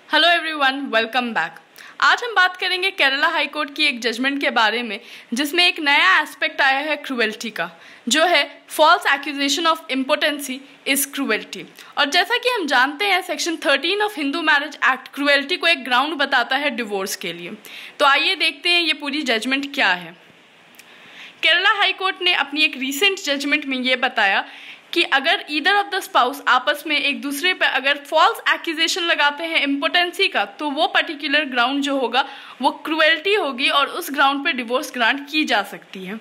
Hello everyone, welcome back. आज हम बात करेंगे केरला हाई कोर्ट की एक जजमेंट के बारे में जिसमें एक नया एस्पेक्ट आया है क्रूएल्टी का, जो है false accusation of impotency is cruelty. और जैसा कि हम जानते हैं section 13 of Hindu marriage act cruelty को एक ग्राउंड बताता है डिवोर्स के लिए। तो आइए देखते हैं ये पूरी जजमेंट क्या है। केरला हाई कोर्ट ने अपनी एक रीसेंट जजमेंट में ये बताया कि अगर ईदर ऑफ द स्पाउस आपस में एक दूसरे पर अगर फॉल्स एक्यूजेशन लगाते हैं इम्पोटेंसी का, तो वो पर्टिकुलर ग्राउंड जो होगा वो क्रूएल्टी होगी और उस ग्राउंड पे डिवोर्स ग्रांट की जा सकती है।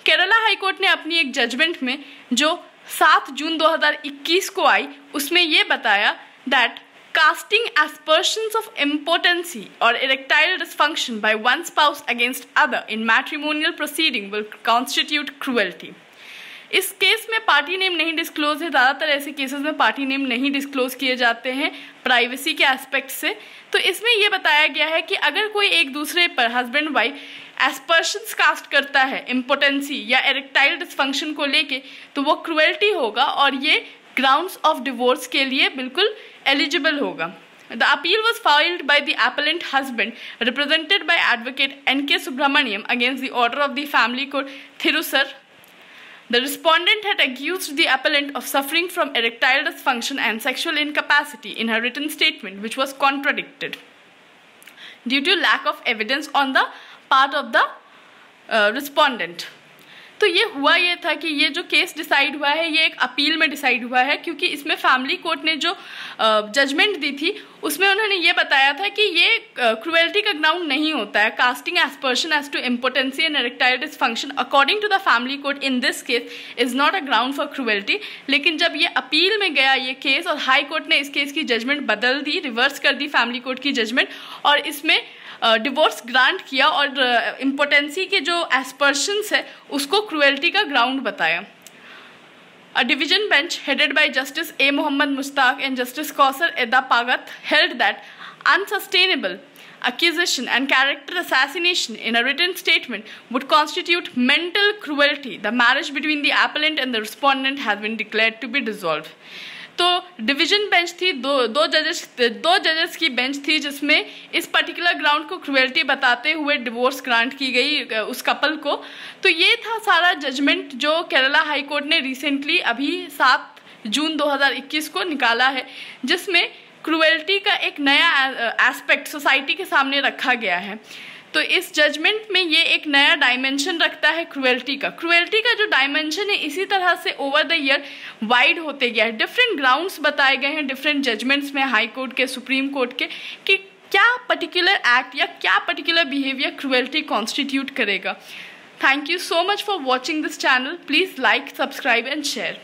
केरला हाई कोर्ट ने अपनी एक जजमेंट में जो 7 जून 2021 को आई उसमें ये बताया that casting aspersions of impotency or erectile dysfunction by one spouse against other in matrimonial proceeding will constitute cruelty। इस केस में पार्टी नेम नहीं डिस्क्लोज है। ज़्यादातर ऐसे केसेस में पार्टी नेम नहीं डिस्क्लोज किए जाते हैं प्राइवेसी के एस्पेक्ट से। तो इसमें यह बताया गया है कि अगर कोई एक दूसरे पर हस्बैंड वाइफ एस्पर्शंस कास्ट करता है इम्पोटेंसी या एरेक्टाइल डिस्फंक्शन को लेके, तो वो क्रूएल्टी होगा और ये ग्राउंड्स ऑफ डिवोर्स के लिए बिल्कुल एलिजिबल होगा। The appeal was filed by the appellant husband, represented by Advocate N.K. Subramaniam, against the order of the Family Court, Thirusar. The respondent had accused the appellant of suffering from erectile dysfunction and sexual incapacity in her written statement, which was contradicted due to lack of evidence on the part of the respondent. तो ये हुआ ये था कि ये जो case decide हुआ है ये एक अपील में डिसाइड हुआ है, क्योंकि इसमें फैमिली कोर्ट ने जो जजमेंट दी थी उसमें उन्होंने ये बताया था कि ये क्रूएल्टी का ग्राउंड नहीं होता है। Casting aspersion as to impotency and erectile dysfunction according to the family court in this case is not a ground for cruelty. लेकिन जब ये अपील में गया ये केस और हाई कोर्ट ने इस केस की जजमेंट बदल दी, रिवर्स कर दी फैमिली कोर्ट की जजमेंट, और इसमें डिवोर्स ग्रांट किया और इम्पोटेंसी के जो एस्पर्शंस है उसको क्रूएल्टी का ग्राउंड बताया। A division bench headed by Justice A. Muhammad Mushtaq and Justice Kausar Eda Pagat held that unsustainable accusation and character assassination in a written statement would constitute mental cruelty. The marriage between the appellant and the respondent has been declared to be dissolved. तो division bench थी, दो जजेस की bench थी जिसमें इस particular ground को cruelty बताते हुए डिवोर्स ग्रांट की गई उस कपल को। तो ये था सारा जजमेंट जो केरला हाई कोर्ट ने रिसेंटली अभी 7 जून 2021 को निकाला है, जिसमें क्रूएल्टी का एक नया एस्पेक्ट सोसाइटी के सामने रखा गया है। तो इस जजमेंट में ये एक नया डायमेंशन रखता है क्रूएल्टी का। क्रूएल्टी का जो डायमेंशन है इसी तरह से ओवर द ईयर वाइड होते गया है। डिफरेंट ग्राउंड्स बताए गए हैं डिफरेंट जजमेंट्स में, हाई कोर्ट के, सुप्रीम कोर्ट के, कि क्या पर्टिकुलर एक्ट या क्या पर्टिकुलर बिहेवियर क्रूएल्टी कॉन्स्टिट्यूट करेगा। Thank you so much for watching this channel. Please like, subscribe and share.